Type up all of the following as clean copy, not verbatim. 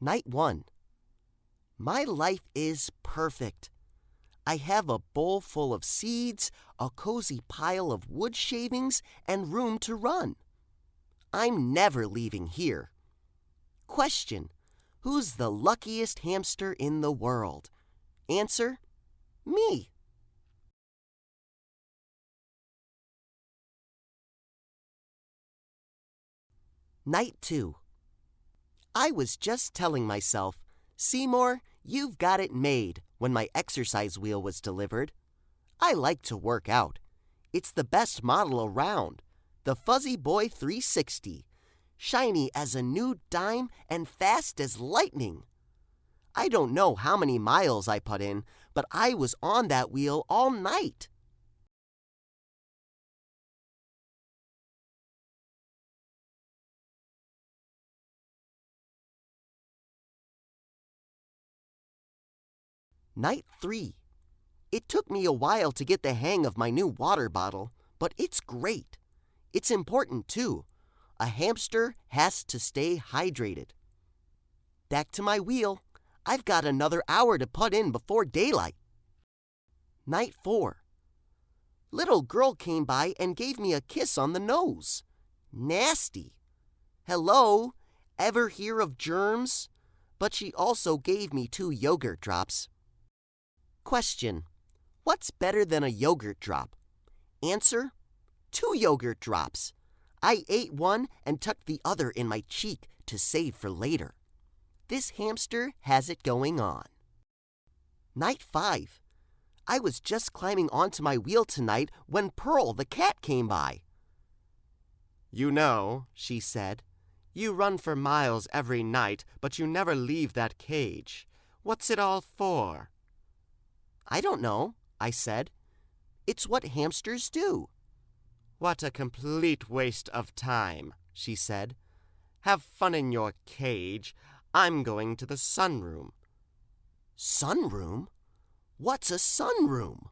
Night 1. My life is perfect. I have a bowl full of seeds, a cozy pile of wood shavings, and room to run. I'm never leaving here. Question: who's the luckiest hamster in the world? Answer: me. Night 2. I was just telling myself, Seymour, you've got it made, when my exercise wheel was delivered. I like to work out. It's the best model around, the Fuzzy Boy 360, shiny as a new dime and fast as lightning. I don't know how many miles I put in, but I was on that wheel all night. Night 3. It took me a while to get the hang of my new water bottle, but it's great. It's important too. A hamster has to stay hydrated. Back to my wheel. I've got another hour to put in before daylight. Night 4. Little girl came by and gave me a kiss on the nose. Nasty. Hello, ever hear of germs? But she also gave me 2 yogurt drops. Question: what's better than a yogurt drop? Answer: 2 yogurt drops. I ate one and tucked the other in my cheek to save for later. This hamster has it going on. Night 5. I was just climbing onto my wheel tonight when Pearl the cat came by. "You know," she said, "you run for miles every night, but you never leave that cage. What's it all for?" "I don't know," I said. "It's what hamsters do." "What a complete waste of time," she said. "Have fun in your cage. I'm going to the sunroom." Sunroom? What's a sunroom?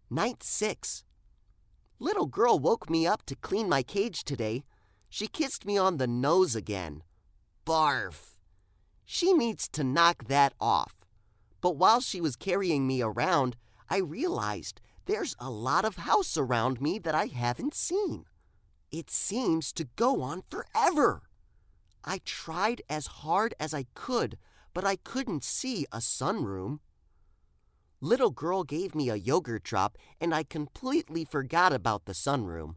Night 6. Little girl woke me up to clean my cage today. She kissed me on the nose again. Barf! She needs to knock that off. But while she was carrying me around, I realized there's a lot of house around me that I haven't seen. It seems to go on forever. I tried as hard as I could, but I couldn't see a sunroom. Little girl gave me a yogurt drop, and I completely forgot about the sunroom.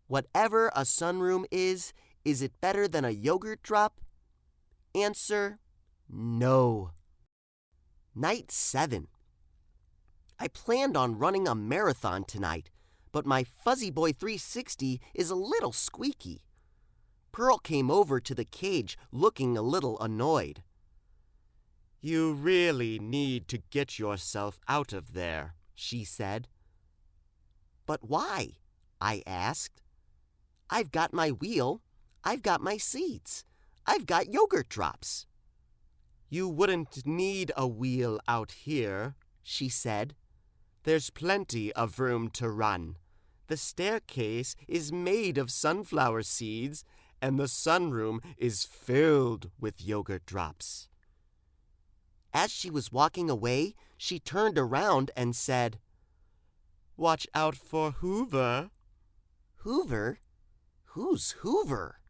Whatever a sunroom is it better than a yogurt drop? Answer: no. Night 7. I planned on running a marathon tonight, but my Fuzzy Boy 360 is a little squeaky. Pearl came over to the cage looking a little annoyed. "You really need to get yourself out of there," she said. "But why?" I asked. "I've got my wheel, I've got my seats, I've got yogurt drops." "You wouldn't need a wheel out here," she said. "There's plenty of room to run. The staircase is made of sunflower seeds, and the sunroom is filled with yogurt drops." As she was walking away, she turned around and said, "Watch out for Hoover." Hoover? Who's Hoover?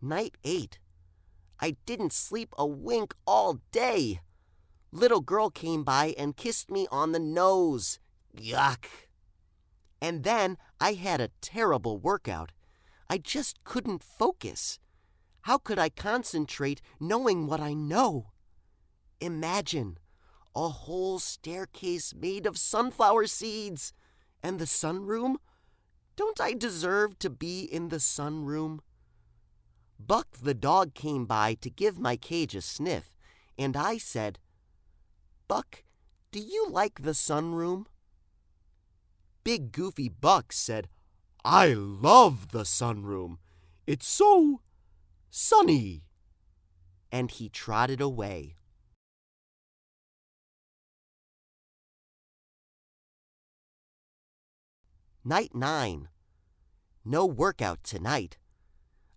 Night 8. I didn't sleep a wink all day. Little girl came by and kissed me on the nose. Yuck. And then I had a terrible workout. I just couldn't focus. How could I concentrate knowing what I know? Imagine a whole staircase made of sunflower seeds. And the sunroom? Don't I deserve to be in the sunroom? Buck the dog came by to give my cage a sniff, and I said, "Buck, do you like the sunroom?" Big Goofy Buck said, "I love the sunroom. It's so Sonny!" And he trotted away. Night 9. No workout tonight.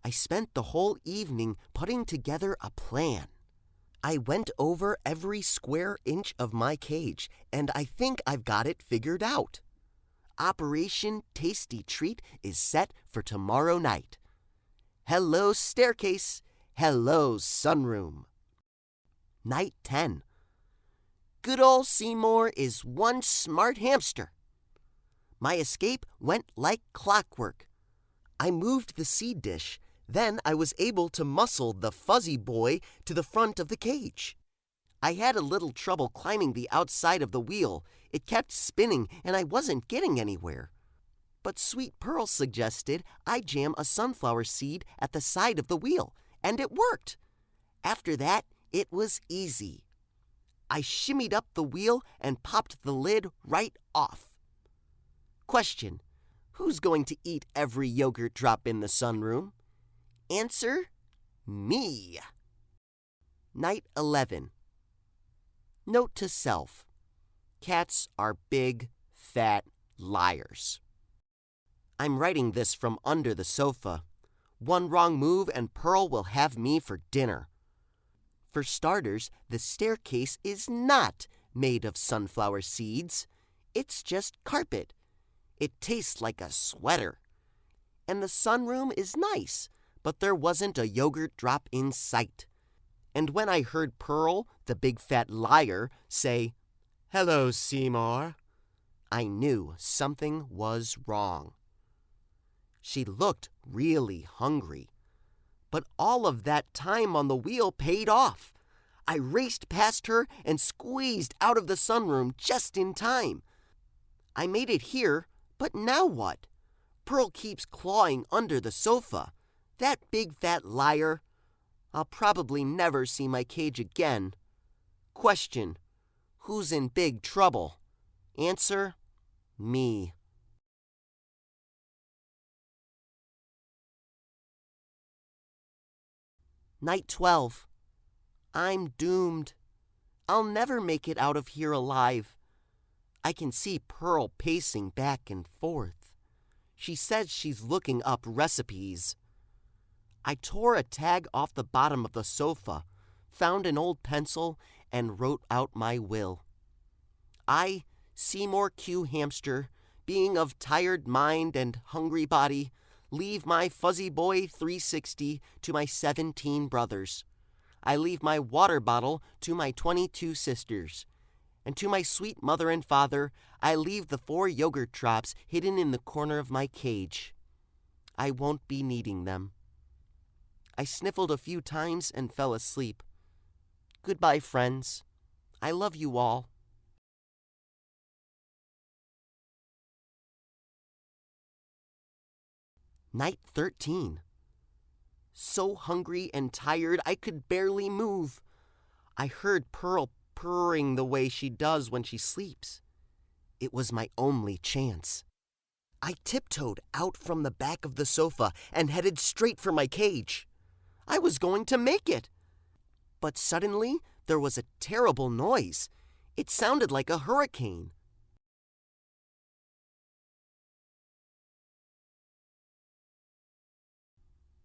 I spent the whole evening putting together a plan. I went over every square inch of my cage, and I think I've got it figured out. Operation Tasty Treat is set for tomorrow night. Hello, staircase. Hello, sunroom. Night 10. Good old Seymour is one smart hamster. My escape went like clockwork. I moved the seed dish. Then I was able to muscle the fuzzy boy to the front of the cage. I had a little trouble climbing the outside of the wheel. It kept spinning and I wasn't getting anywhere. But Sweet Pearl suggested I jam a sunflower seed at the side of the wheel, and it worked. After that, it was easy. I shimmied up the wheel and popped the lid right off. Question: who's going to eat every yogurt drop in the sunroom? Answer: me. Night 11. Note to self: cats are big, fat liars. I'm writing this from under the sofa. One wrong move and Pearl will have me for dinner. For starters, the staircase is not made of sunflower seeds. It's just carpet. It tastes like a sweater. And the sunroom is nice, but there wasn't a yogurt drop in sight. And when I heard Pearl, the big fat liar, say, "Hello, Seymour," I knew something was wrong. She looked really hungry. But all of that time on the wheel paid off. I raced past her and squeezed out of the sunroom just in time. I made it here, but now what? Pearl keeps clawing under the sofa. That big fat liar. I'll probably never see my cage again. Question: who's in big trouble? Answer: me. Night 12. I'm doomed. I'll never make it out of here alive. I can see Pearl pacing back and forth. She says she's looking up recipes. I tore a tag off the bottom of the sofa, found an old pencil, and wrote out my will. I, Seymour Q. Hamster, being of tired mind and hungry body, leave my fuzzy boy 360 to my 17 brothers. I leave my water bottle to my 22 sisters. And to my sweet mother and father, I leave the 4 yogurt drops hidden in the corner of my cage. I won't be needing them. I sniffled a few times and fell asleep. Goodbye, friends. I love you all. Night 13. So hungry and tired I could barely move. I heard Pearl purring the way she does when she sleeps. It was my only chance. I tiptoed out from the back of the sofa and headed straight for my cage. I was going to make it. But suddenly there was a terrible noise. It sounded like a hurricane.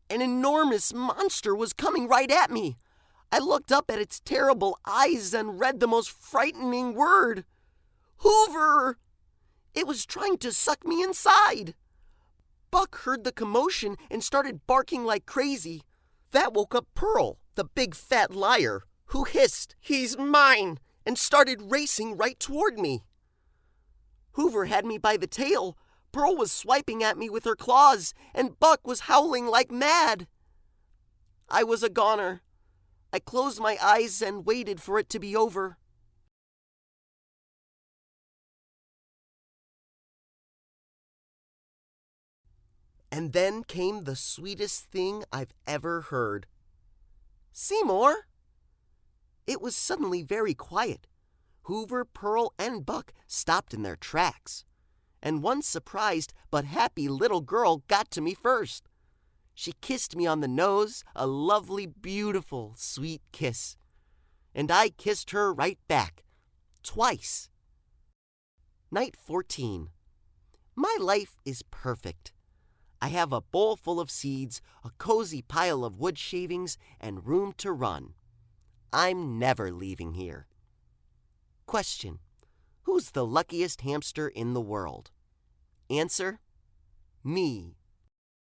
An enormous monster was coming right at me. I looked up at its terrible eyes and read the most frightening word: Hoover! It was trying to suck me inside. Buck heard the commotion and started barking like crazy. That woke up Pearl, the big fat liar, who hissed, "He's mine!" and started racing right toward me. Hoover had me by the tail. Pearl was swiping at me with her claws, and Buck was howling like mad. I was a goner. I closed my eyes and waited for it to be over. And then came the sweetest thing I've ever heard. "Seymour!" It was suddenly very quiet. Hoover, Pearl, and Buck stopped in their tracks. And one surprised but happy little girl got to me first. She kissed me on the nose, a lovely, beautiful, sweet kiss. And I kissed her right back, twice. Night 14. My life is perfect. I have a bowl full of seeds, a cozy pile of wood shavings, and room to run. I'm never leaving here. Question: who's the luckiest hamster in the world? Answer: me.